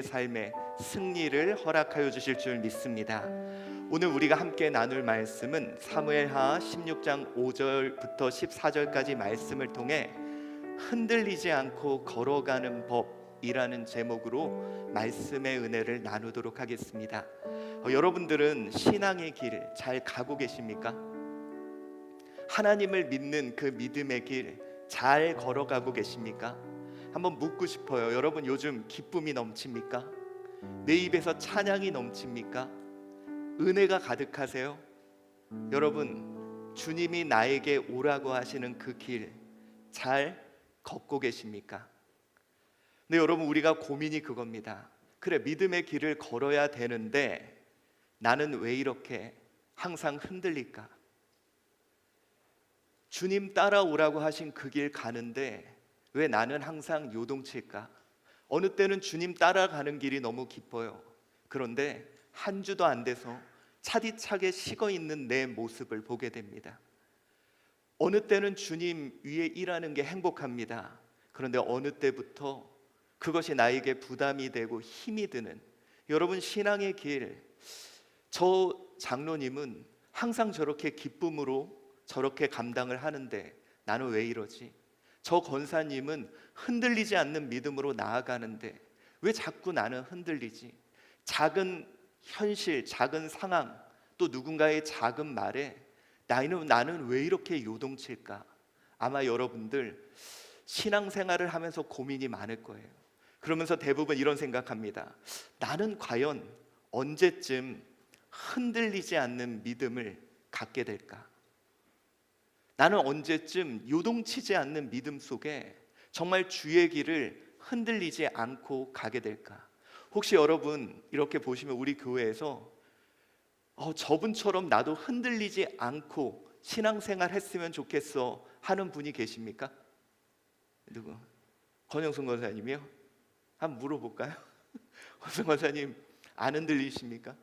삶의 승리를 허락하여 주실 줄 믿습니다. 오늘 우리가 함께 나눌 말씀은 사무엘하 16장 5절부터 14절까지 말씀을 통해 흔들리지 않고 걸어가는 법이라는 제목으로 말씀의 은혜를 나누도록 하겠습니다. 여러분들은 신앙의 길 잘 가고 계십니까? 하나님을 믿는 그 믿음의 길 잘 걸어가고 계십니까? 한번 묻고 싶어요. 여러분 요즘 기쁨이 넘칩니까? 내 입에서 찬양이 넘칩니까? 은혜가 가득하세요? 여러분 주님이 나에게 오라고 하시는 그 길 잘 걷고 계십니까? 근데 여러분 우리가 고민이 그겁니다. 그래 믿음의 길을 걸어야 되는데 나는 왜 이렇게 항상 흔들릴까? 주님 따라오라고 하신 그 길 가는데 왜 나는 항상 요동칠까? 어느 때는 주님 따라가는 길이 너무 기뻐요. 그런데 한 주도 안 돼서 차디차게 식어 있는 내 모습을 보게 됩니다. 어느 때는 주님 위에 일하는 게 행복합니다. 그런데 어느 때부터 그것이 나에게 부담이 되고 힘이 드는, 여러분 신앙의 길, 저 장로님은 항상 저렇게 기쁨으로 저렇게 감당을 하는데 나는 왜 이러지? 저 권사님은 흔들리지 않는 믿음으로 나아가는데 왜 자꾸 나는 흔들리지? 작은 현실, 작은 상황, 또 누군가의 작은 말에 나는 왜 이렇게 요동칠까? 아마 여러분들 신앙생활을 하면서 고민이 많을 거예요. 그러면서 대부분 이런 생각합니다. 나는 과연 언제쯤 흔들리지 않는 믿음을 갖게 될까? 나는 언제쯤 요동치지 않는 믿음 속에 정말 주의 길을 흔들리지 않고 가게 될까? 혹시 여러분 이렇게 보시면 우리 교회에서 저분처럼 나도 흔들리지 않고 신앙생활 했으면 좋겠어 하는 분이 계십니까? 누구? 권영순 권사님이요? 한번 물어볼까요? 권영순 권사님 안 흔들리십니까?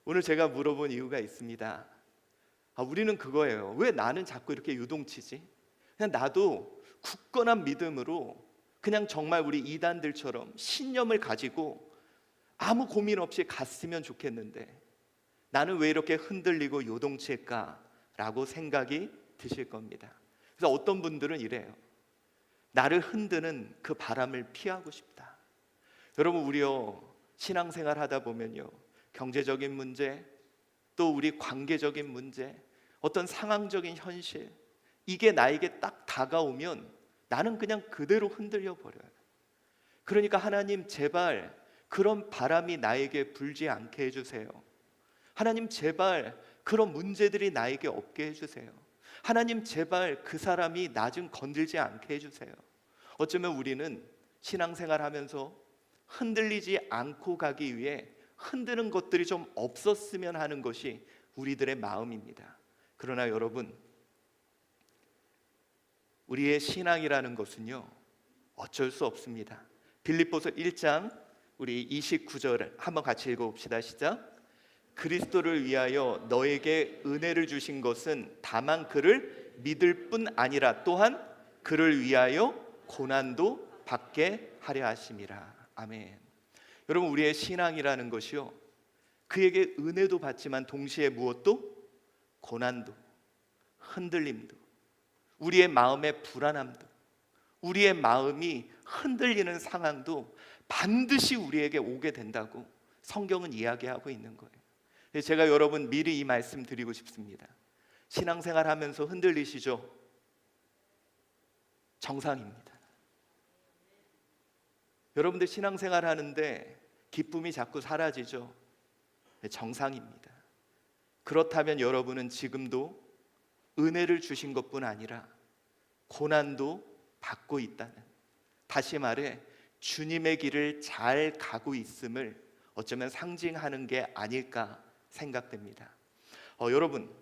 오늘 제가 물어본 이유가 있습니다. 우리는 그거예요. 왜 나는 자꾸 이렇게 유동치지? 그냥 나도 굳건한 믿음으로 그냥 정말 우리 이단들처럼 신념을 가지고 아무 고민 없이 갔으면 좋겠는데 나는 왜 이렇게 흔들리고 요동칠까라고 생각이 드실 겁니다. 그래서 어떤 분들은 이래요. 나를 흔드는 그 바람을 피하고 싶다. 여러분 우리요 신앙생활 하다 보면요 경제적인 문제, 또 우리 관계적인 문제, 어떤 상황적인 현실, 이게 나에게 딱 다가오면 나는 그냥 그대로 흔들려 버려요. 그러니까 하나님 제발 그런 바람이 나에게 불지 않게 해주세요. 하나님 제발 그런 문제들이 나에게 없게 해주세요. 하나님 제발 그 사람이 나 좀 건들지 않게 해주세요. 어쩌면 우리는 신앙생활 하면서 흔들리지 않고 가기 위해 흔드는 것들이 좀 없었으면 하는 것이 우리들의 마음입니다. 그러나 여러분 우리의 신앙이라는 것은요 어쩔 수 없습니다. 빌립보서 1장 우리 29절을 한번 같이 읽어봅시다. 시작. 그리스도를 위하여 너에게 은혜를 주신 것은 다만 그를 믿을 뿐 아니라 또한 그를 위하여 고난도 받게 하려 하심이라. 아멘. 여러분 우리의 신앙이라는 것이요 그에게 은혜도 받지만 동시에 무엇도? 고난도, 흔들림도, 우리의 마음의 불안함도, 우리의 마음이 흔들리는 상황도 반드시 우리에게 오게 된다고 성경은 이야기하고 있는 거예요. 제가 여러분 미리 이 말씀 드리고 싶습니다. 신앙생활 하면서 흔들리시죠? 정상입니다. 여러분들 신앙생활 하는데 기쁨이 자꾸 사라지죠? 정상입니다. 그렇다면 여러분은 지금도 은혜를 주신 것뿐 아니라 고난도 받고 있다는, 다시 말해 주님의 길을 잘 가고 있음을 어쩌면 상징하는 게 아닐까 생각됩니다. 여러분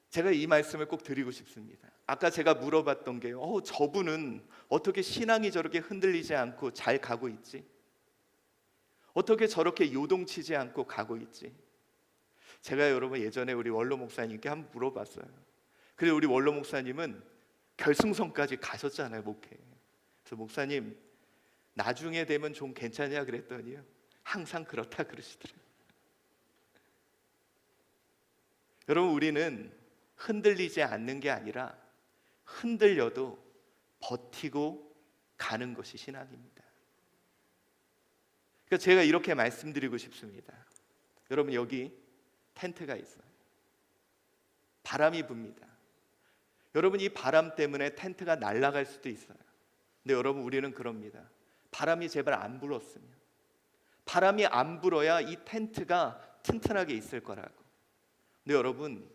제가 이 말씀을 꼭 드리고 싶습니다. 아까 제가 물어봤던 게요 저분은 어떻게 신앙이 저렇게 흔들리지 않고 잘 가고 있지? 어떻게 저렇게 요동치지 않고 가고 있지? 제가 여러분 예전에 우리 원로 목사님께 한번 물어봤어요. 그래서 우리 원로 목사님은 결승선까지 가셨잖아요, 목회. 그래서 목사님 나중에 되면 좀 괜찮냐 그랬더니요, 항상 그렇다 그러시더래요. 여러분, 우리는 흔들리지 않는 게 아니라 흔들려도 버티고 가는 것이 신앙입니다. 그러니까 제가 이렇게 말씀드리고 싶습니다. 여러분, 여기 텐트가 있어요. 바람이 붑니다. 여러분, 이 바람 때문에 텐트가 날아갈 수도 있어요. 근데 여러분, 우리는 그럽니다. 바람이 제발 안 불었으면, 바람이 안 불어야 이 텐트가 튼튼하게 있을 거라고. 근데 여러분,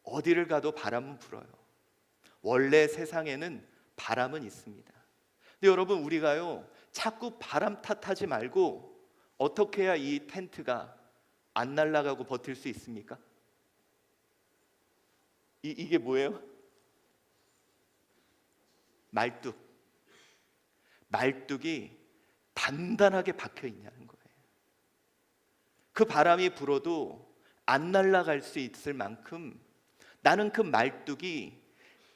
어디를 가도 바람은 불어요. 원래 세상에는 바람은 있습니다. 근데 여러분, 우리가요 자꾸 바람 탓하지 말고 어떻게 해야 이 텐트가 안 날아가고 버틸 수 있습니까? 이게 뭐예요? 말뚝이 단단하게 박혀 있냐는 거예요. 그 바람이 불어도 안 날아갈 수 있을 만큼 나는 그 말뚝이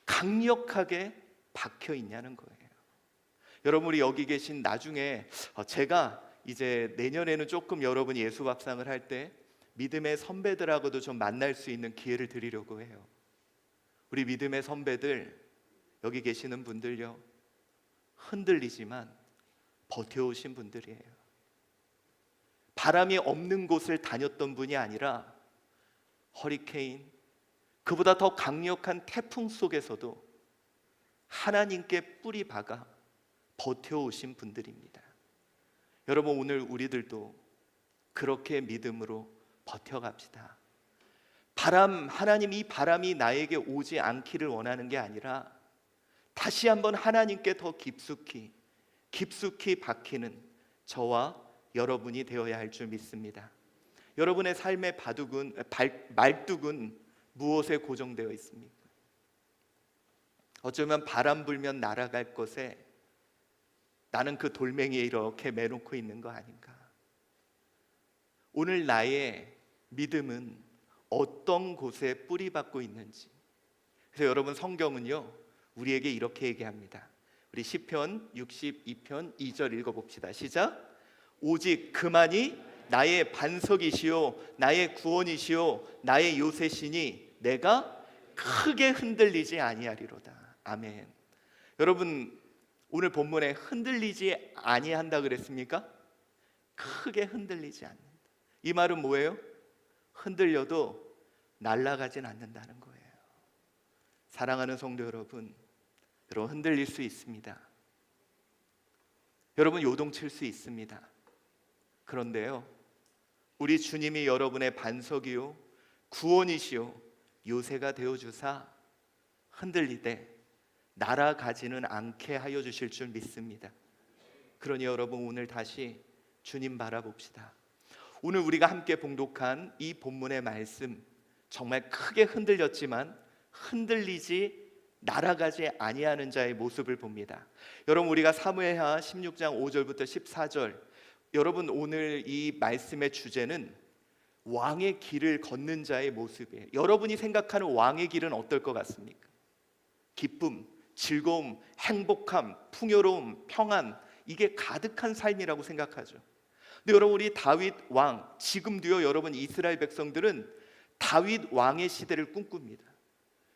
강력하게 박혀 있냐는 거예요. 여러분, 우리 여기 계신 나중에 제가 이제 내년에는 조금 여러분이 예수밥상을 할 때 믿음의 선배들하고도 좀 만날 수 있는 기회를 드리려고 해요. 우리 믿음의 선배들, 여기 계시는 분들요, 흔들리지만 버텨오신 분들이에요. 바람이 없는 곳을 다녔던 분이 아니라 허리케인, 그보다 더 강력한 태풍 속에서도 하나님께 뿌리 박아 버텨오신 분들입니다. 여러분, 오늘 우리들도 그렇게 믿음으로 버텨갑시다. 하나님 이 바람이 나에게 오지 않기를 원하는 게 아니라 다시 한번 하나님께 더 깊숙이 박히는 저와 여러분이 되어야 할 줄 믿습니다. 여러분의 삶의 말뚝은 무엇에 고정되어 있습니까? 어쩌면 바람 불면 날아갈 것에 나는 그 돌멩이에 이렇게 매놓고 있는 거 아닌가? 오늘 나의 믿음은 어떤 곳에 뿌리 박고 있는지. 그래서 여러분, 성경은요 우리에게 이렇게 얘기합니다. 우리 시편 62편 2절 읽어봅시다. 시작. 오직 그만이 나의 반석이시요 나의 구원이시요 나의 요새시니 내가 크게 흔들리지 아니하리로다. 아멘. 여러분, 오늘 본문에 흔들리지 아니한다 그랬습니까? 크게 흔들리지 않는다. 이 말은 뭐예요? 흔들려도 날아가진 않는다는 거예요. 사랑하는 성도 여러분, 여러분 흔들릴 수 있습니다. 여러분 요동칠 수 있습니다. 그런데요, 우리 주님이 여러분의 반석이요 구원이시요 요새가 되어주사 흔들리되 날아가지는 않게 하여 주실 줄 믿습니다. 그러니 여러분, 오늘 다시 주님 바라봅시다. 오늘 우리가 함께 봉독한 이 본문의 말씀, 정말 크게 흔들렸지만 흔들리지 날아가지 아니하는 자의 모습을 봅니다. 여러분, 우리가 사무엘하 16장 5절부터 14절, 여러분 오늘 이 말씀의 주제는 왕의 길을 걷는 자의 모습이에요. 여러분이 생각하는 왕의 길은 어떨 것 같습니까? 기쁨, 즐거움, 행복함, 풍요로움, 평안, 이게 가득한 삶이라고 생각하죠. 근데 여러분, 우리 다윗 왕, 지금도요 여러분 이스라엘 백성들은 다윗 왕의 시대를 꿈꿉니다.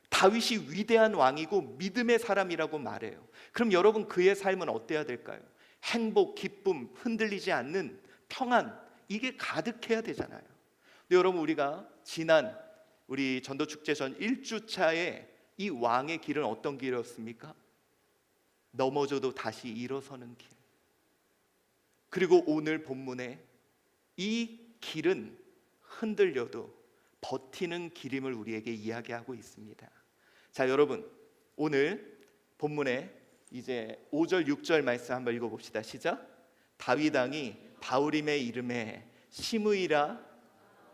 다윗이 위대한 왕이고 믿음의 사람이라고 말해요. 그럼 여러분, 그의 삶은 어때야 될까요? 행복, 기쁨, 흔들리지 않는 평안, 이게 가득해야 되잖아요. 근데 여러분, 우리가 지난 우리 전도축제 전 1주차에 이 왕의 길은 어떤 길이었습니까? 넘어져도 다시 일어서는 길. 그리고 오늘 본문에 이 길은 흔들려도 버티는 길임을 우리에게 이야기하고 있습니다. 자, 여러분, 오늘 본문에 이제 5절 6절 말씀 한번 읽어봅시다. 시작. 다윗 왕이 바울임의 이름에 시므이라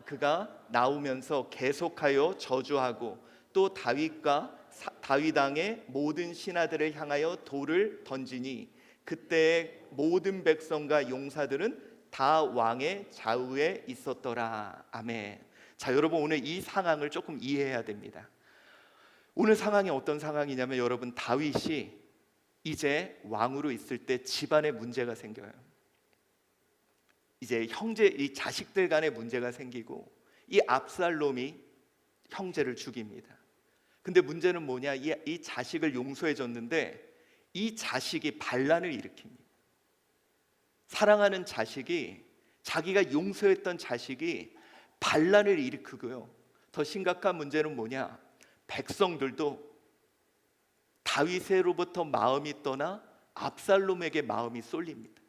그가 나오면서 계속하여 저주하고 또 다윗 왕의 모든 신하들을 향하여 돌을 던지니 그때 모든 백성과 용사들은 다 왕의 좌우에 있었더라. 아멘. 자, 여러분, 오늘 이 상황을 조금 이해해야 됩니다. 오늘 상황이 어떤 상황이냐면 여러분, 다윗이 이제 왕으로 있을 때 집안에 문제가 생겨요. 이제 형제, 이 자식들 간에 문제가 생기고 이 압살롬이 형제를 죽입니다. 근데 문제는 뭐냐? 이 자식을 용서해 줬는데 이 자식이 반란을 일으킵니다. 사랑하는 자식이, 자기가 용서했던 자식이 반란을 일으키고요. 더 심각한 문제는 뭐냐? 백성들도 다윗으로부터 마음이 떠나 압살롬에게 마음이 쏠립니다.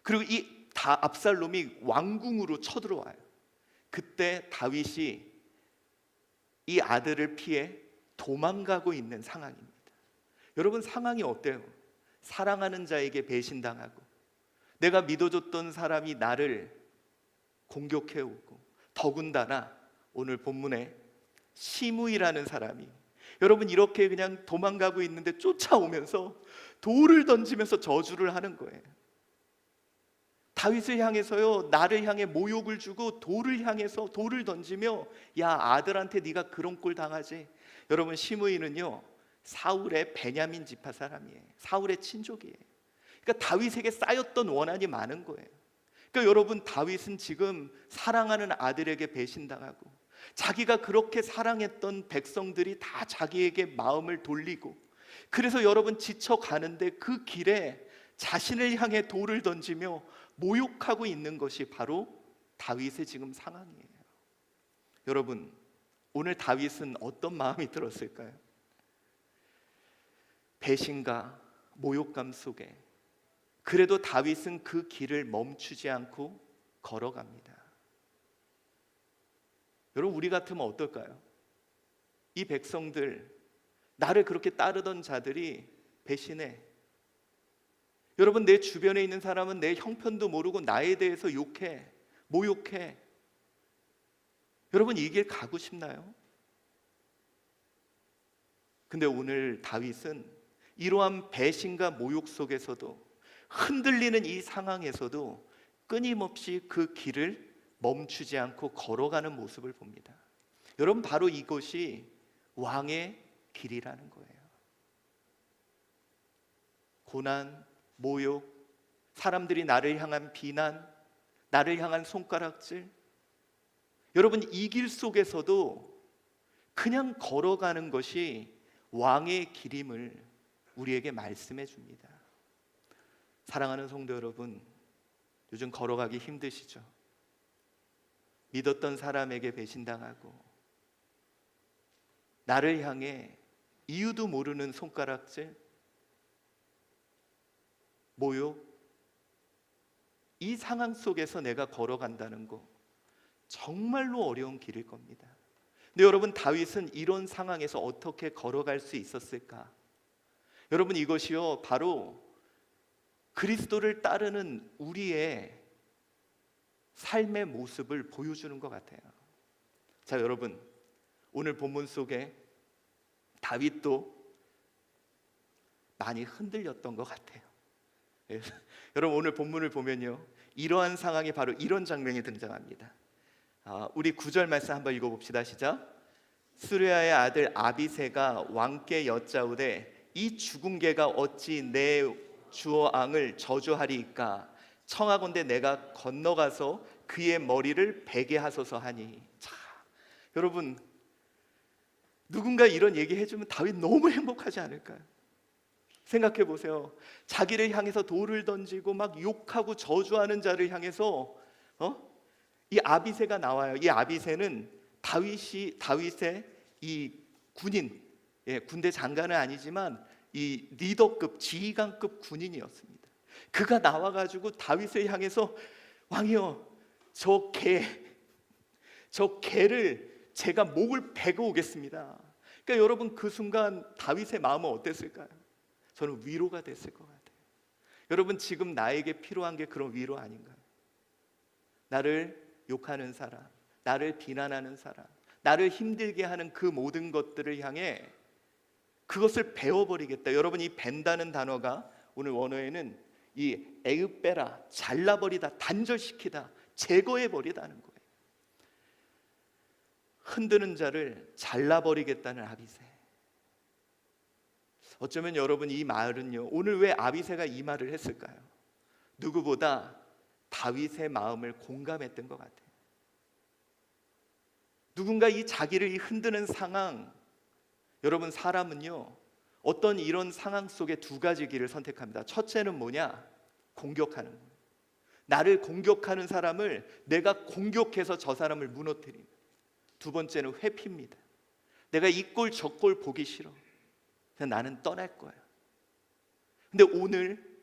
그리고 이 압살롬이 왕궁으로 쳐들어와요. 그때 다윗이 이 아들을 피해 도망가고 있는 상황입니다. 여러분, 상황이 어때요? 사랑하는 자에게 배신당하고 내가 믿어줬던 사람이 나를 공격해오고, 더군다나 오늘 본문에 시므이라는 사람이, 여러분, 이렇게 그냥 도망가고 있는데 쫓아오면서 돌을 던지면서 저주를 하는 거예요. 다윗을 향해서요, 나를 향해 모욕을 주고 돌을 향해서 돌을 던지며, 야, 아들한테 네가 그런 꼴 당하지. 여러분, 시므이는요 사울의 베냐민 지파 사람이에요. 사울의 친족이에요. 그러니까 다윗에게 쌓였던 원한이 많은 거예요. 그러니까 여러분, 다윗은 지금 사랑하는 아들에게 배신당하고 자기가 그렇게 사랑했던 백성들이 다 자기에게 마음을 돌리고, 그래서 여러분 지쳐가는데 그 길에 자신을 향해 돌을 던지며 모욕하고 있는 것이 바로 다윗의 지금 상황이에요. 여러분, 오늘 다윗은 어떤 마음이 들었을까요? 배신과 모욕감 속에 그래도 다윗은 그 길을 멈추지 않고 걸어갑니다. 여러분, 우리 같으면 어떨까요? 이 백성들, 나를 그렇게 따르던 자들이 배신해. 여러분, 내 주변에 있는 사람은 내 형편도 모르고 나에 대해서 욕해, 모욕해. 여러분, 이 길 가고 싶나요? 근데 오늘 다윗은 이러한 배신과 모욕 속에서도, 흔들리는 이 상황에서도 끊임없이 그 길을 멈추지 않고 걸어가는 모습을 봅니다. 여러분, 바로 이것이 왕의 길이라는 거예요. 고난, 모욕, 사람들이 나를 향한 비난, 나를 향한 손가락질, 여러분, 이 길 속에서도 그냥 걸어가는 것이 왕의 길임을 우리에게 말씀해 줍니다. 사랑하는 성도 여러분, 요즘 걸어가기 힘드시죠? 믿었던 사람에게 배신당하고 나를 향해 이유도 모르는 손가락질, 모욕, 이 상황 속에서 내가 걸어간다는 거 정말로 어려운 길일 겁니다. 근데 여러분, 다윗은 이런 상황에서 어떻게 걸어갈 수 있었을까? 여러분, 이것이요 바로 그리스도를 따르는 우리의 삶의 모습을 보여주는 것 같아요. 자, 여러분, 오늘 본문 속에 다윗도 많이 흔들렸던 것 같아요. 여러분, 오늘 본문을 보면요, 이러한 상황이 바로 이런 장면이 등장합니다. 우리 9절 말씀 한번 읽어봅시다. 시작. 스루야의 아들 아비새가 왕께 여짜오되 이 죽은 개가 어찌 내 주어 왕을 저주하리이까? 청하건대 내가 건너가서 그의 머리를 베게 하소서 하니. 자, 여러분, 누군가 이런 얘기 해주면 다윗 너무 행복하지 않을까요? 생각해 보세요. 자기를 향해서 돌을 던지고 막 욕하고 저주하는 자를 향해서 이 아비새가 나와요. 이 아비새는 다윗의 이 군인, 군대 장관은 아니지만 이 리더급, 지휘관급 군인이었습니다. 그가 나와가지고 다윗을 향해서 왕이여, 저 개를 제가 목을 베고 오겠습니다. 그러니까 여러분, 그 순간 다윗의 마음은 어땠을까요? 저는 위로가 됐을 것 같아요. 여러분, 지금 나에게 필요한 게 그런 위로 아닌가요? 나를 욕하는 사람, 나를 비난하는 사람, 나를 힘들게 하는 그 모든 것들을 향해 그것을 베어버리겠다. 여러분, 이 벤다는 단어가 오늘 원어에는 이 에으빼라, 잘라버리다, 단절시키다, 제거해버리다는 거예요. 흔드는 자를 잘라버리겠다는 아비새. 어쩌면 여러분 이 말은요, 오늘 왜 아비새가 이 말을 했을까요? 누구보다 다윗의 마음을 공감했던 것 같아요. 누군가 이 자기를 흔드는 상황, 여러분 사람은요 어떤 이런 상황 속에 두 가지 길을 선택합니다. 첫째는 뭐냐? 공격하는 거예요. 나를 공격하는 사람을 내가 공격해서 저 사람을 무너뜨리는. 두 번째는 회피입니다. 내가 이 꼴 저 꼴 보기 싫어. 그냥 나는 떠날 거야. 근데 오늘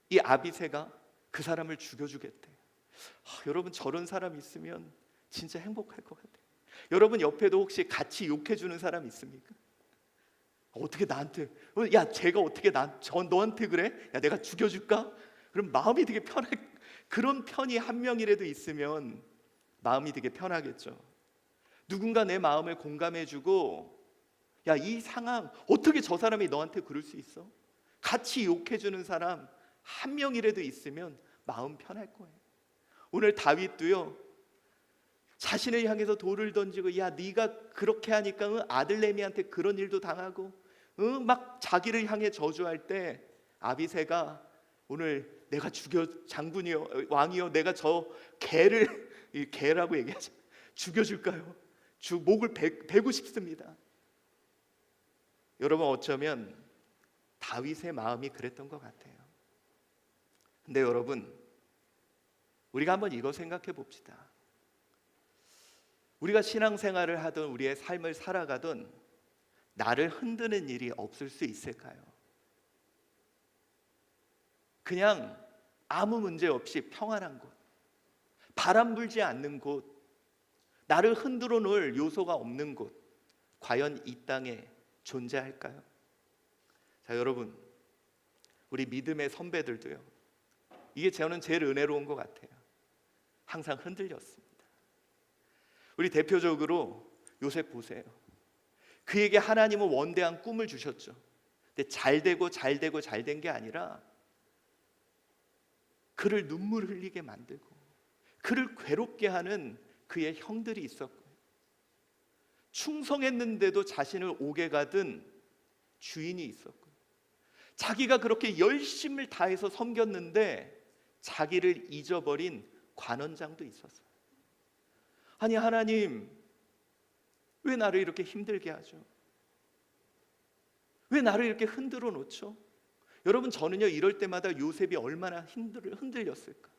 이 아비새가 그 사람을 죽여주겠대. 여러분 저런 사람 있으면 진짜 행복할 것 같아요. 여러분 옆에도 혹시 같이 욕해주는 사람 있습니까? 어떻게 나한테, 야 쟤가 어떻게 너한테 그래? 야 내가 죽여줄까? 그럼 마음이 되게 편해. 그런 편이 한 명이라도 있으면 마음이 되게 편하겠죠. 누군가 내 마음을 공감해주고, 야 이 상황 어떻게 저 사람이 너한테 그럴 수 있어? 같이 욕해주는 사람 한 명이라도 있으면 마음 편할 거예요. 오늘 다윗도요 자신을 향해서 돌을 던지고, 야 네가 그렇게 하니까 아들내미한테 그런 일도 당하고 막 자기를 향해 저주할 때 아비새가 오늘 내가 장군이요 왕이요 내가 저 개를, 이 개라고 얘기하죠, 죽여줄까요? 목을 베고 싶습니다. 여러분 어쩌면 다윗의 마음이 그랬던 것 같아요. 근데 여러분 우리가 한번 이거 생각해 봅시다. 우리가 신앙생활을 하든 우리의 삶을 살아가든 나를 흔드는 일이 없을 수 있을까요? 그냥 아무 문제 없이 평안한 곳, 바람 불지 않는 곳, 나를 흔들어 놓을 요소가 없는 곳, 과연 이 땅에 존재할까요? 자 여러분, 우리 믿음의 선배들도요, 이게 저는 제일 은혜로운 것 같아요. 항상 흔들렸습니다. 우리 대표적으로 요셉 보세요. 그에게 하나님은 원대한 꿈을 주셨죠. 근데 잘 되고 잘 된 게 아니라 그를 눈물 흘리게 만들고 그를 괴롭게 하는 그의 형들이 있었고요. 충성했는데도 자신을 옥에 가둔 주인이 있었고요. 자기가 그렇게 열심을 다해서 섬겼는데 자기를 잊어버린 관원장도 있었어요. 아니 하나님 왜 나를 이렇게 힘들게 하죠? 왜 나를 이렇게 흔들어 놓죠? 여러분 저는요 이럴 때마다 요셉이 얼마나 흔들렸을까?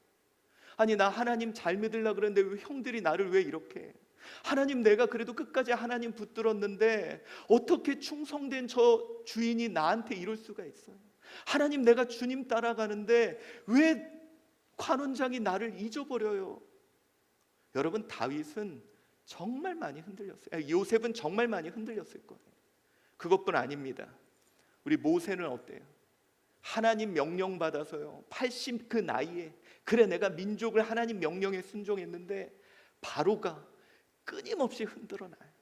아니 나 하나님 잘 믿으려고 그랬는데 왜 형들이 나를 왜 이렇게 해? 하나님 내가 그래도 끝까지 하나님 붙들었는데 어떻게 충성된 저 주인이 나한테 이럴 수가 있어요? 하나님 내가 주님 따라가는데 왜 관원장이 나를 잊어버려요? 여러분 다윗은 정말 많이 흔들렸어요. 요셉은 정말 많이 흔들렸을 거예요. 그것뿐 아닙니다. 우리 모세는 어때요? 하나님 명령 받아서요 80 그 나이에 그래 내가 민족을 하나님 명령에 순종했는데 바로가 끊임없이 흔들어놔요.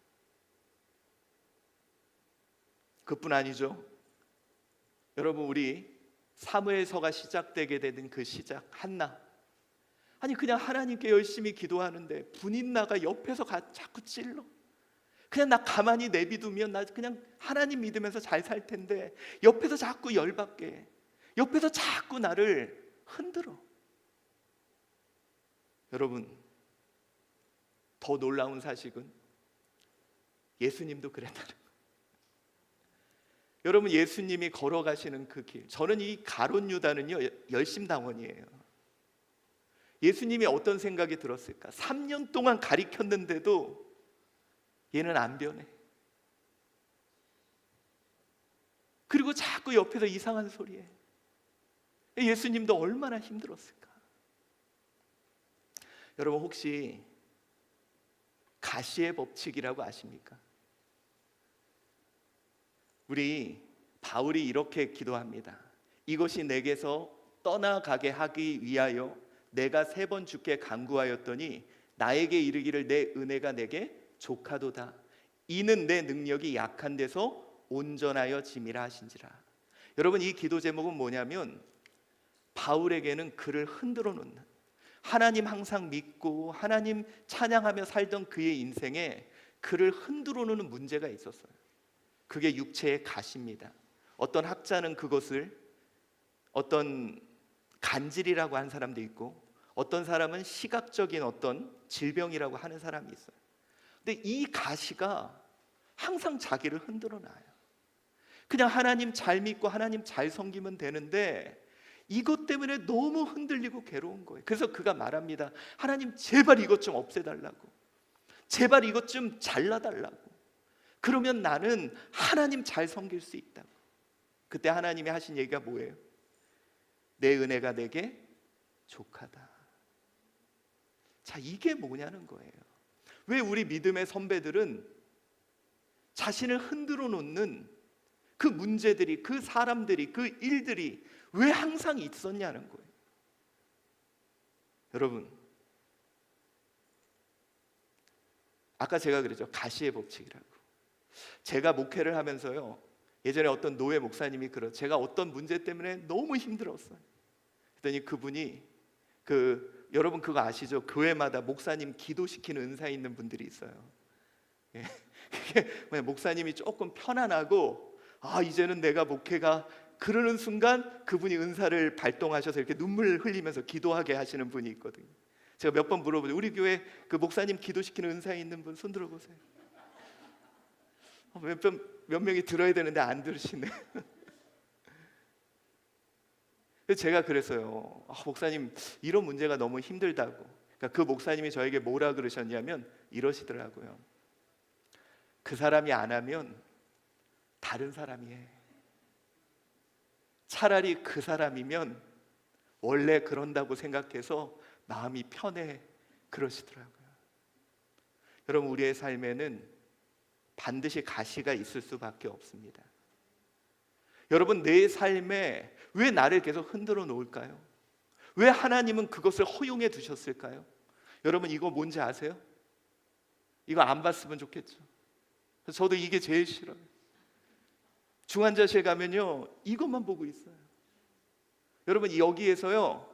그뿐 아니죠. 여러분 우리 사무엘서가 시작되게 되는 그 시작 한나, 아니 그냥 하나님께 열심히 기도하는데 분인나가 옆에서 자꾸 찔러. 그냥 나 가만히 내비두면 나 그냥 하나님 믿으면서 잘 살 텐데 옆에서 자꾸 열받게 해. 옆에서 자꾸 나를 흔들어. 여러분 더 놀라운 사실은 예수님도 그랬다는 거예요. 여러분 예수님이 걸어가시는 그 길, 저는 이 가룟 유다는요 열심당원이에요. 예수님이 어떤 생각이 들었을까? 3년 동안 가리켰는데도 얘는 안 변해. 그리고 자꾸 옆에서 이상한 소리해. 예수님도 얼마나 힘들었을까? 여러분 혹시 가시의 법칙이라고 아십니까? 우리 바울이 이렇게 기도합니다. 이것이 내게서 떠나가게 하기 위하여 내가 3번 주께 간구하였더니 나에게 이르기를 내 은혜가 내게 족하도다. 이는 내 능력이 약한 데서 온전하여 짐이라 하신지라. 여러분 이 기도 제목은 뭐냐면 바울에게는 그를 흔들어 놓는, 하나님 항상 믿고 하나님 찬양하며 살던 그의 인생에 그를 흔들어 놓는 문제가 있었어요. 그게 육체의 가시입니다. 어떤 학자는 그것을 어떤 간질이라고 하는 사람도 있고, 어떤 사람은 시각적인 어떤 질병이라고 하는 사람이 있어요. 근데 이 가시가 항상 자기를 흔들어 놔요. 그냥 하나님 잘 믿고 하나님 잘 섬기면 되는데 이것 때문에 너무 흔들리고 괴로운 거예요. 그래서 그가 말합니다. 하나님 제발 이것 좀 없애달라고, 제발 이것 좀 잘라달라고. 그러면 나는 하나님 잘 섬길 수 있다고. 그때 하나님이 하신 얘기가 뭐예요? 내 은혜가 내게 족하다. 자, 이게 뭐냐는 거예요. 왜 우리 믿음의 선배들은 자신을 흔들어 놓는 그 문제들이, 그 사람들이, 그 일들이 왜 항상 있었냐는 거예요. 여러분, 아까 제가 그랬죠. 가시의 법칙이라고. 제가 목회를 하면서요, 예전에 어떤 노회 목사님이 제가 어떤 문제 때문에 너무 힘들었어요. 그랬더니 그분이 여러분 그거 아시죠? 교회마다 목사님 기도시키는 은사 있는 분들이 있어요. 예. 그게 목사님이 조금 편안하고 이제는 내가 목회가 그러는 순간 그분이 은사를 발동하셔서 이렇게 눈물 흘리면서 기도하게 하시는 분이 있거든요. 제가 몇 번 물어보죠. 우리 교회 그 목사님 기도시키는 은사 있는 분 손 들어보세요. 몇 명이 들어야 되는데 안 들으시네. 제가 그래서요, 목사님 이런 문제가 너무 힘들다고. 그러니까 그 목사님이 저에게 뭐라 그러셨냐면 이러시더라고요. 그 사람이 안 하면 다른 사람이 해. 차라리 그 사람이면 원래 그런다고 생각해서 마음이 편해. 그러시더라고요. 여러분, 우리의 삶에는 반드시 가시가 있을 수밖에 없습니다. 여러분, 내 삶에 왜 나를 계속 흔들어 놓을까요? 왜 하나님은 그것을 허용해 두셨을까요? 여러분, 이거 뭔지 아세요? 이거 안 봤으면 좋겠죠. 저도 이게 제일 싫어요. 중환자실 가면요, 이것만 보고 있어요. 여러분, 여기에서요,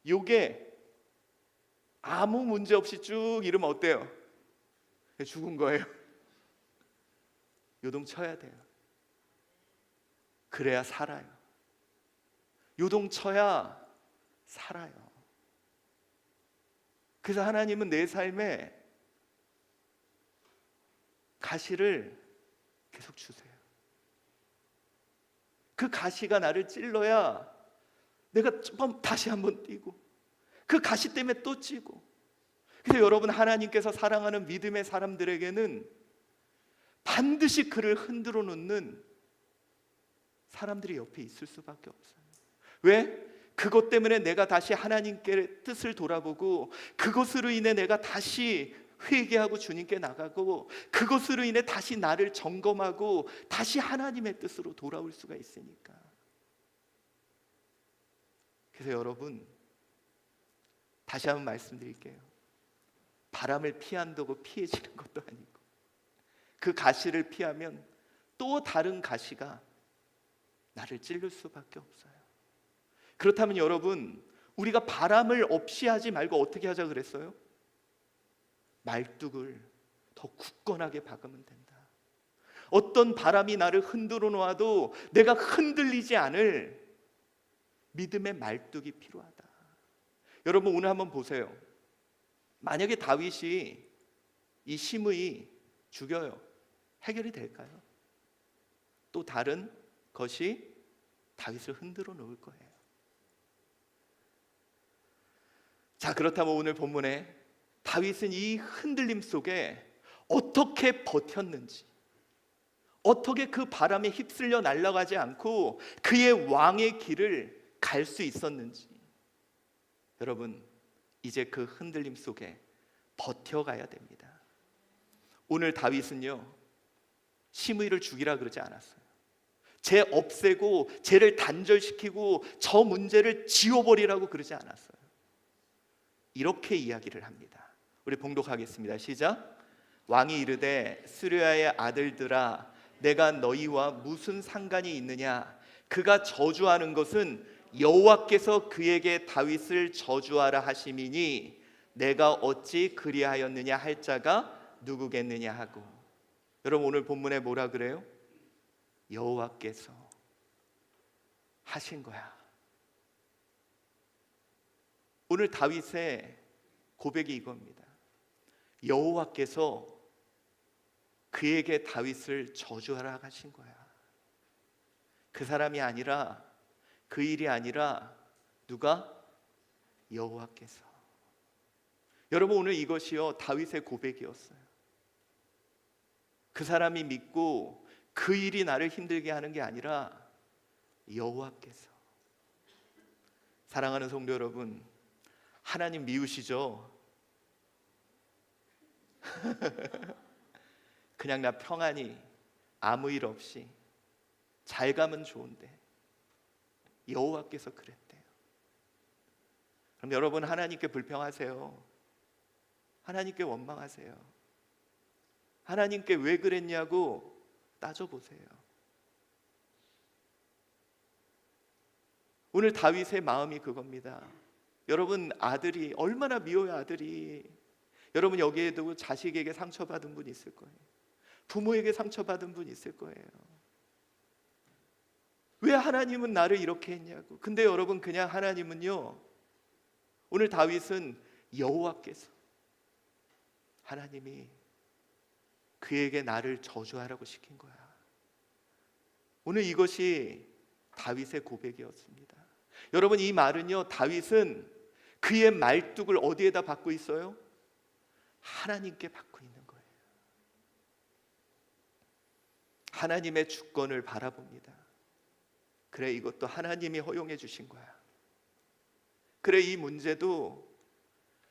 요게 아무 문제 없이 쭉 이러면 어때요? 죽은 거예요. 요동쳐야 돼요. 그래야 살아요. 요동쳐야 살아요. 그래서 하나님은 내 삶에 가시를 계속 주세요. 그 가시가 나를 찔러야 내가 다시 한번 뛰고, 그 가시 때문에 또 찌고. 그래서 여러분, 하나님께서 사랑하는 믿음의 사람들에게는 반드시 그를 흔들어 놓는 사람들이 옆에 있을 수밖에 없어요. 왜? 그것 때문에 내가 다시 하나님께 뜻을 돌아보고, 그것으로 인해 내가 다시 회개하고 주님께 나가고, 그것으로 인해 다시 나를 점검하고 다시 하나님의 뜻으로 돌아올 수가 있으니까. 그래서 여러분, 다시 한번 말씀드릴게요. 바람을 피한다고 피해지는 것도 아니고, 그 가시를 피하면 또 다른 가시가 나를 찔릴 수밖에 없어요. 그렇다면 여러분, 우리가 바람을 없이 하지 말고 어떻게 하자 그랬어요? 말뚝을 더 굳건하게 박으면 된다. 어떤 바람이 나를 흔들어 놓아도 내가 흔들리지 않을 믿음의 말뚝이 필요하다. 여러분, 오늘 한번 보세요. 만약에 다윗이 이 시므이 죽여요. 해결이 될까요? 또 다른 것이 다윗을 흔들어 놓을 거예요. 자, 그렇다면 오늘 본문에 다윗은 이 흔들림 속에 어떻게 버텼는지, 어떻게 그 바람에 휩쓸려 날아가지 않고 그의 왕의 길을 갈 수 있었는지, 여러분, 이제 그 흔들림 속에 버텨가야 됩니다. 오늘 다윗은요, 시므이를 죽이라 그러지 않았어요. 죄 없애고 죄를 단절시키고 저 문제를 지워버리라고 그러지 않았어요. 이렇게 이야기를 합니다. 우리 봉독하겠습니다. 시작. 왕이 이르되 스루야의 아들들아, 내가 너희와 무슨 상관이 있느냐? 그가 저주하는 것은 여호와께서 그에게 다윗을 저주하라 하심이니 내가 어찌 그리하였느냐 할 자가 누구겠느냐 하고. 여러분, 오늘 본문에 뭐라 그래요? 여호와께서. 하신 거야. 오늘 다윗의 고백이 이겁니다. 여호와께서 그에게 다윗을 저주하라 하신 거야. 그 사람이 아니라, 그 일이 아니라 누가? 여호와께서. 여러분, 오늘 이것이요 다윗의 고백이었어요. 그 사람이 믿고 그 일이 나를 힘들게 하는 게 아니라 여호와께서. 사랑하는 성도 여러분, 하나님 미우시죠? 그냥 나 평안히 아무 일 없이 잘 가면 좋은데 여호와께서 그랬대요. 그럼 여러분, 하나님께 불평하세요? 하나님께 원망하세요? 하나님께 왜 그랬냐고 따져보세요. 오늘 다윗의 마음이 그겁니다. 여러분, 아들이 얼마나 미워요. 아들이. 여러분, 여기에도 자식에게 상처받은 분 있을 거예요. 부모에게 상처받은 분 있을 거예요. 왜 하나님은 나를 이렇게 했냐고. 근데 여러분, 그냥 하나님은요, 오늘 다윗은 여호와께서, 하나님이 그에게 나를 저주하라고 시킨 거야. 오늘 이것이 다윗의 고백이었습니다. 여러분, 이 말은요, 다윗은 그의 말뚝을 어디에다 받고 있어요? 하나님께 받고 있는 거예요. 하나님의 주권을 바라봅니다. 그래, 이것도 하나님이 허용해 주신 거야. 그래, 이 문제도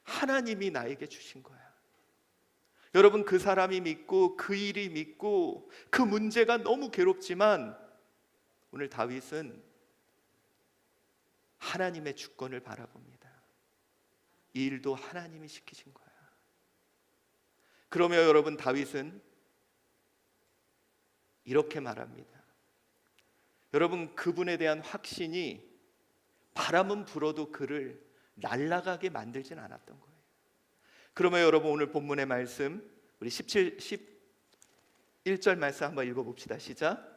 하나님이 나에게 주신 거야. 여러분, 그 사람이 믿고 그 일이 믿고 그 문제가 너무 괴롭지만 오늘 다윗은 하나님의 주권을 바라봅니다. 이 일도 하나님이 시키신 거야. 그러면 여러분, 다윗은 이렇게 말합니다. 여러분, 그분에 대한 확신이 바람은 불어도 그를 날아가게 만들진 않았던 거예요. 그러면 여러분, 오늘 본문의 말씀 우리 11절 말씀 한번 읽어봅시다. 시작.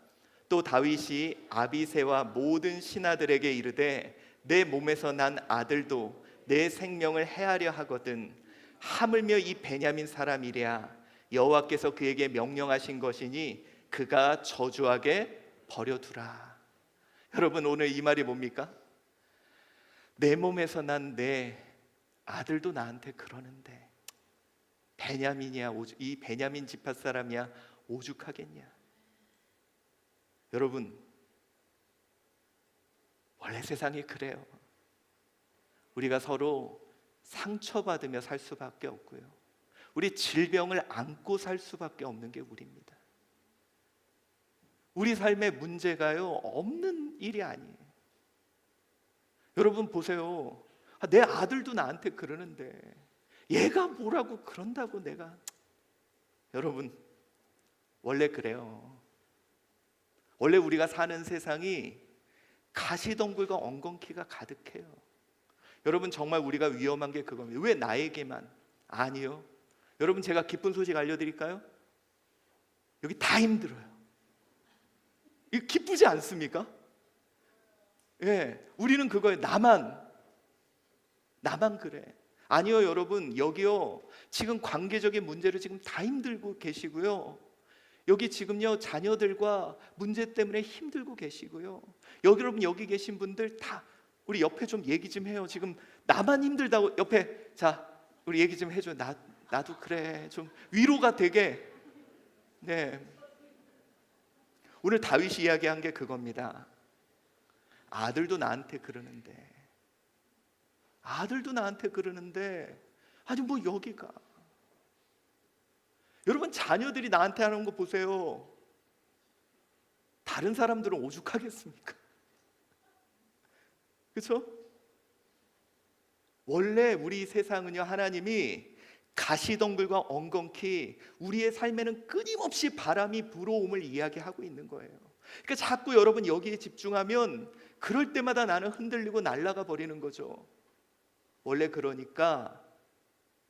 또 다윗이 아비새와 모든 신하들에게 이르되 내 몸에서 난 아들도 내 생명을 해하려 하거든 하물며 이 베냐민 사람이랴 여호와께서 그에게 명령하신 것이니 그가 저주하게 버려두라. 여러분, 오늘 이 말이 뭡니까? 내 몸에서 난 내 아들도 나한테 그러는데 베냐민이야, 이 베냐민 지파 사람이야 오죽하겠냐. 여러분, 원래 세상이 그래요. 우리가 서로 상처받으며 살 수밖에 없고요, 우리 질병을 안고 살 수밖에 없는 게 우리입니다. 우리 삶의 문제가요 없는 일이 아니에요. 여러분 보세요. 내 아들도 나한테 그러는데 얘가 뭐라고 그런다고 내가. 여러분, 원래 그래요. 원래 우리가 사는 세상이 가시덤불과 엉겅퀴가 가득해요. 여러분, 정말 우리가 위험한 게 그겁니다. 왜 나에게만? 아니요. 여러분, 제가 기쁜 소식 알려드릴까요? 여기 다 힘들어요. 이거 기쁘지 않습니까? 예, 우리는 그거예요. 나만 그래. 아니요, 여러분, 여기요 지금 관계적인 문제로 지금 다 힘들고 계시고요, 여기 지금요 자녀들과 문제 때문에 힘들고 계시고요, 여러분 여기 계신 분들 다 우리 옆에 좀 얘기 좀 해요. 지금 나만 힘들다고 옆에, 자 우리 얘기 좀 해줘. 나도 그래. 좀 위로가 되게. 네, 오늘 다윗이 이야기한 게 그겁니다. 아들도 나한테 그러는데 아니 뭐 여기가. 여러분, 자녀들이 나한테 하는 거 보세요. 다른 사람들은 오죽하겠습니까? 그렇죠? 원래 우리 세상은요, 하나님이 가시덤불과 엉겅퀴 우리의 삶에는 끊임없이 바람이 불어옴을 이야기하고 있는 거예요. 그러니까 자꾸 여러분 여기에 집중하면 그럴 때마다 나는 흔들리고 날아가 버리는 거죠. 원래 그러니까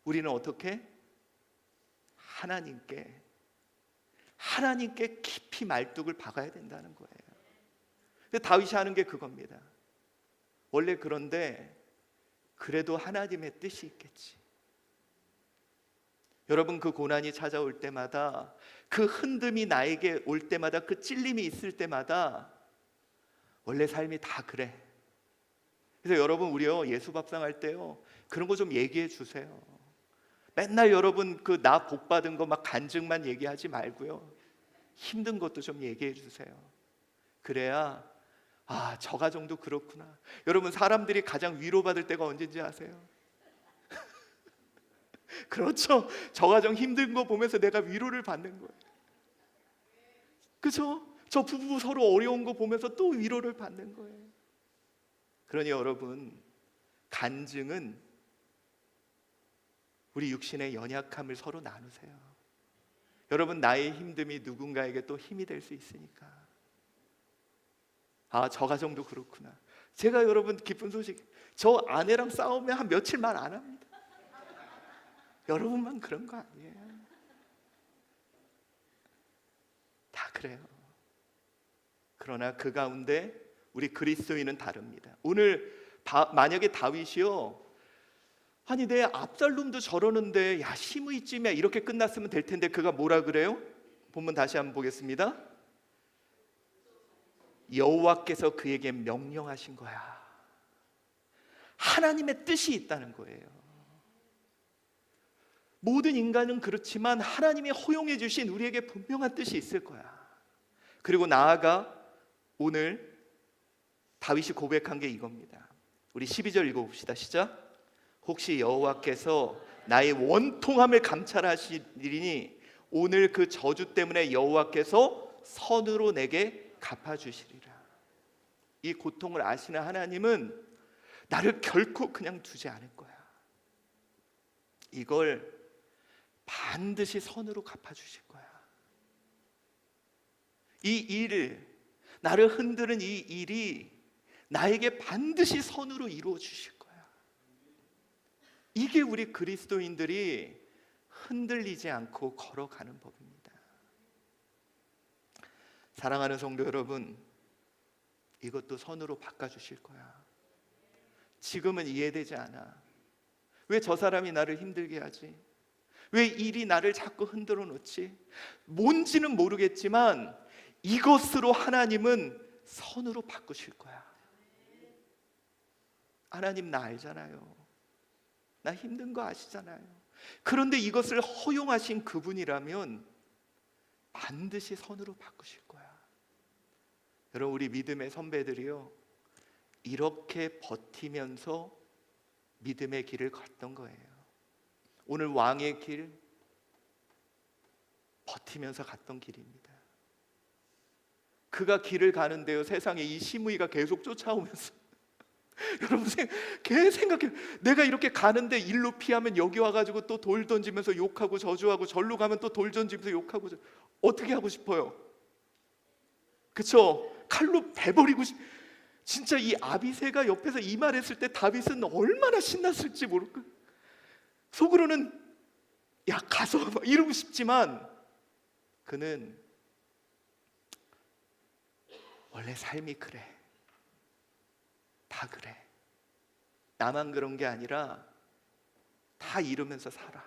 우리는 어떻게? 하나님께 깊이 말뚝을 박아야 된다는 거예요. 다윗이 하는 게 그겁니다. 원래 그런데 그래도 하나님의 뜻이 있겠지. 여러분, 그 고난이 찾아올 때마다, 그 흔듦이 나에게 올 때마다, 그 찔림이 있을 때마다 원래 삶이 다 그래. 그래서 여러분, 우리요 예수 밥상할 때요 그런 거 좀 얘기해 주세요. 맨날 여러분 그 나 복 받은 거 막 간증만 얘기하지 말고요, 힘든 것도 좀 얘기해 주세요. 그래야 저 가정도 그렇구나. 여러분, 사람들이 가장 위로받을 때가 언제인지 아세요? 그렇죠. 저 가정 힘든 거 보면서 내가 위로를 받는 거예요. 그렇죠? 저 부부 서로 어려운 거 보면서 또 위로를 받는 거예요. 그러니 여러분, 간증은 우리 육신의 연약함을 서로 나누세요. 여러분, 나의 힘듦이 누군가에게 또 힘이 될 수 있으니까. 저 가정도 그렇구나. 제가 여러분 기쁜 소식, 저 아내랑 싸우면 한 며칠 말 안 합니다. 여러분만 그런 거 아니에요. 다 그래요. 그러나 그 가운데 우리 그리스도인은 다릅니다. 오늘 만약에 다윗이요, 아니 내 압살롬도 저러는데 야 시므이쯤에 이렇게 끝났으면 될 텐데, 그가 뭐라 그래요? 본문 다시 한번 보겠습니다. 여호와께서 그에게 명령하신 거야. 하나님의 뜻이 있다는 거예요. 모든 인간은 그렇지만 하나님이 허용해 주신 우리에게 분명한 뜻이 있을 거야. 그리고 나아가 오늘 다윗이 고백한 게 이겁니다. 우리 12절 읽어봅시다. 시작. 혹시 여호와께서 나의 원통함을 감찰하시리니 오늘 그 저주 때문에 여호와께서 선으로 내게 갚아주시리라. 이 고통을 아시는 하나님은 나를 결코 그냥 두지 않을 거야. 이걸 반드시 선으로 갚아주실 거야. 이 일을, 나를 흔드는 이 일이 나에게 반드시 선으로 이루어 주실 거야. 이게 우리 그리스도인들이 흔들리지 않고 걸어가는 법입니다. 사랑하는 성도 여러분, 이것도 선으로 바꿔주실 거야. 지금은 이해되지 않아. 왜 저 사람이 나를 힘들게 하지? 왜 일이 나를 자꾸 흔들어 놓지? 뭔지는 모르겠지만 이것으로 하나님은 선으로 바꾸실 거야. 하나님 나 알잖아요. 나 힘든 거 아시잖아요. 그런데 이것을 허용하신 그분이라면 반드시 선으로 바꾸실 거야. 여러분, 우리 믿음의 선배들이요 이렇게 버티면서 믿음의 길을 걷던 거예요. 오늘 왕의 길 버티면서 갔던 길입니다. 그가 길을 가는데요, 세상에 이 시므이가 계속 쫓아오면서 여러분 생각해, 내가 이렇게 가는데 일로 피하면 여기 와가지고 또 돌 던지면서 욕하고 저주하고, 절로 가면 또 돌 던지면서 욕하고, 어떻게 하고 싶어요? 그쵸? 칼로 베버리고 진짜 이 아비새가 옆에서 이 말했을 때 다윗은 얼마나 신났을지 모를까. 속으로는 야 가서 막 이러고 싶지만 그는 원래 삶이 그래. 다 그래. 나만 그런 게 아니라 다 이루면서 살아.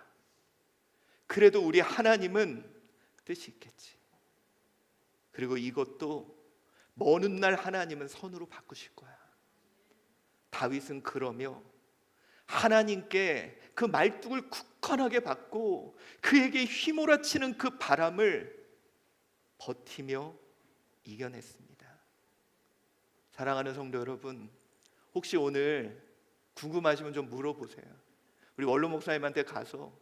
그래도 우리 하나님은 뜻이 있겠지. 그리고 이것도 먼 훗날 하나님은 선으로 바꾸실 거야. 다윗은 그러며 하나님께 그 말뚝을 굳건하게 받고 그에게 휘몰아치는 그 바람을 버티며 이겨냈습니다. 사랑하는 성도 여러분, 혹시 오늘 궁금하시면 좀 물어보세요. 우리 원로 목사님한테 가서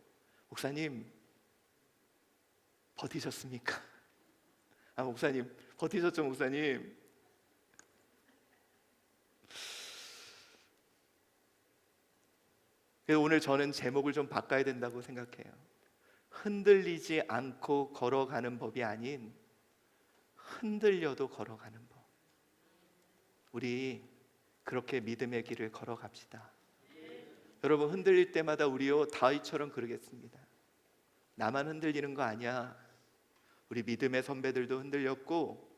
목사님 버티셨습니까? 목사님 버티셨죠 목사님? 그래서 오늘 저는 제목을 좀 바꿔야 된다고 생각해요. 흔들리지 않고 걸어가는 법이 아닌 흔들려도 걸어가는 법. 우리 그렇게 믿음의 길을 걸어갑시다. 여러분, 흔들릴 때마다 우리요 다윗처럼 그러겠습니다. 나만 흔들리는 거 아니야. 우리 믿음의 선배들도 흔들렸고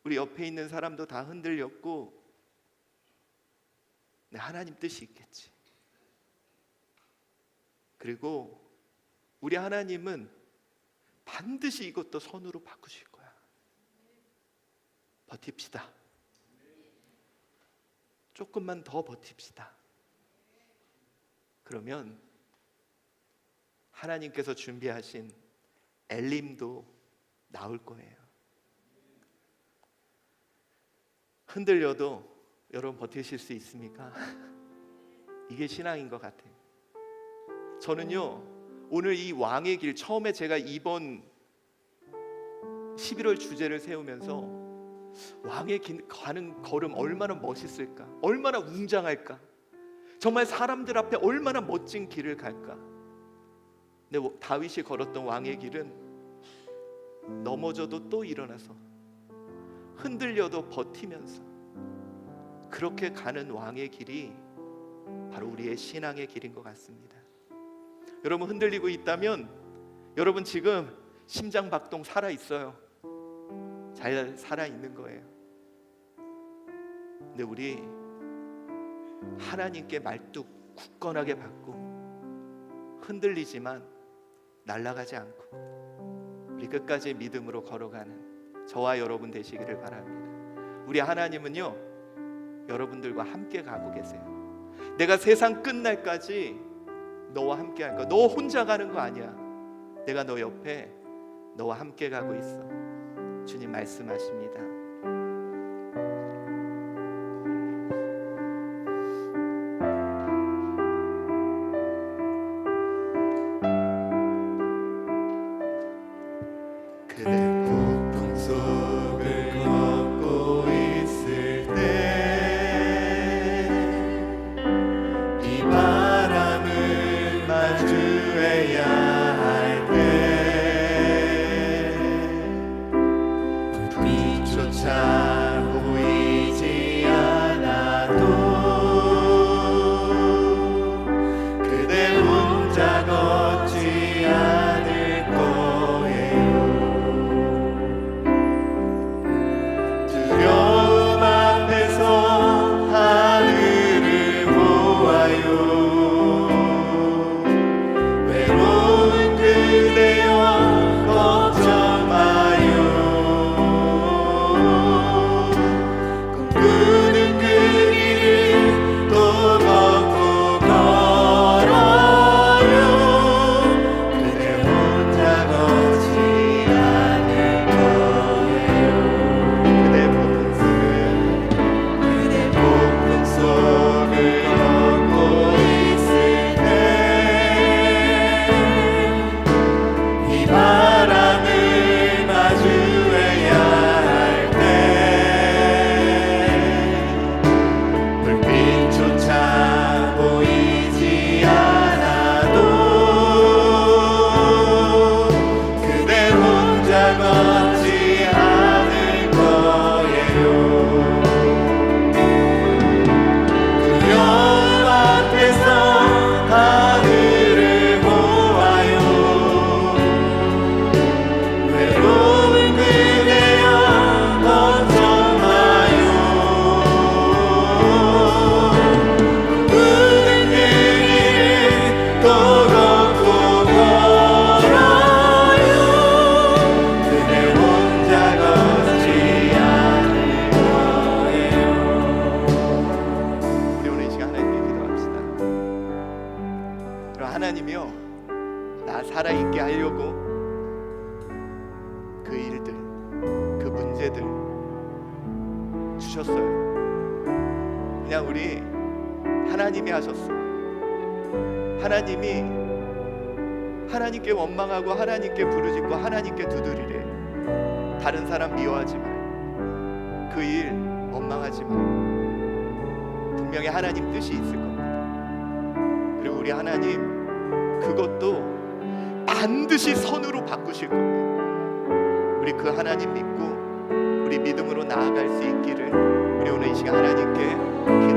우리 옆에 있는 사람도 다 흔들렸고, 네, 하나님 뜻이 있겠지. 그리고 우리 하나님은 반드시 이것도 선으로 바꾸실 거야. 버팁시다. 조금만 더 버팁시다. 그러면 하나님께서 준비하신 엘림도 나올 거예요. 흔들려도 여러분 버티실 수 있습니까? 이게 신앙인 것 같아요. 저는요, 오늘 이 왕의 길, 처음에 제가 이번 11월 주제를 세우면서 왕의 길 가는 걸음 얼마나 멋있을까, 얼마나 웅장할까, 정말 사람들 앞에 얼마나 멋진 길을 갈까. 근데 다윗이 걸었던 왕의 길은 넘어져도 또 일어나서, 흔들려도 버티면서 그렇게 가는 왕의 길이 바로 우리의 신앙의 길인 것 같습니다. 여러분 흔들리고 있다면 여러분 지금 심장 박동 살아 있어요. 잘 살아 있는 거예요. 근데 우리 하나님께 말뚝 굳건하게 받고 흔들리지만 날아가지 않고 우리 끝까지 믿음으로 걸어가는 저와 여러분 되시기를 바랍니다. 우리 하나님은요, 여러분들과 함께 가고 계세요. 내가 세상 끝날까지 너와 함께 할 거야. 너 혼자 가는 거 아니야. 내가 너 옆에 너와 함께 가고 있어. 주님 말씀하십니다. 그대 폭풍 속을 걷고 있을 때 비바람을 마주해야 할 때 불빛조차 보이지 않아도 그대 혼자 걷지 않을 거예요. 두려움 앞에서 하늘을 보아요. 외로운 그대여 걱정 마요. 꿈꾸는 그 길을 또 걷고 걸어요. 그대 혼자 걷지 않을 거예요. 그대 폭풍 속을 걷고 있을 때 이 바람을 마주해야 할 때 불빛조차 보이지 않아도 그대 혼자 걷지 않을 거예요. 두려움 앞에서 하늘을 보아요. 외로운 그대여 걱정 마요. 꿈꾸는 그 길을 또 걷고 걸어요. 그대 혼자 걷지 않을 거예요. 우리 오늘 이 시간 하나님께 기도합시다. 그럼 하나님이요, 나 살아있게 하려고 그 일들, 그 문제들 주셨어요. 그냥 우리 하나님이 하셨어. 하나님이 하나님께 원망하고 하나님께 부르짖고 하나님께 두드리래. 다른 사람 미워하지 말, 그 일 원망하지 말. 분명히 하나님 뜻이 있을 겁니다. 그리고 우리 하나님 그것도 반드시 선으로 바꾸실 겁니다. 우리 그 하나님 믿고 우리 믿음으로 나아갈 수 있기를 우리 오늘 이 시간 하나님께 기도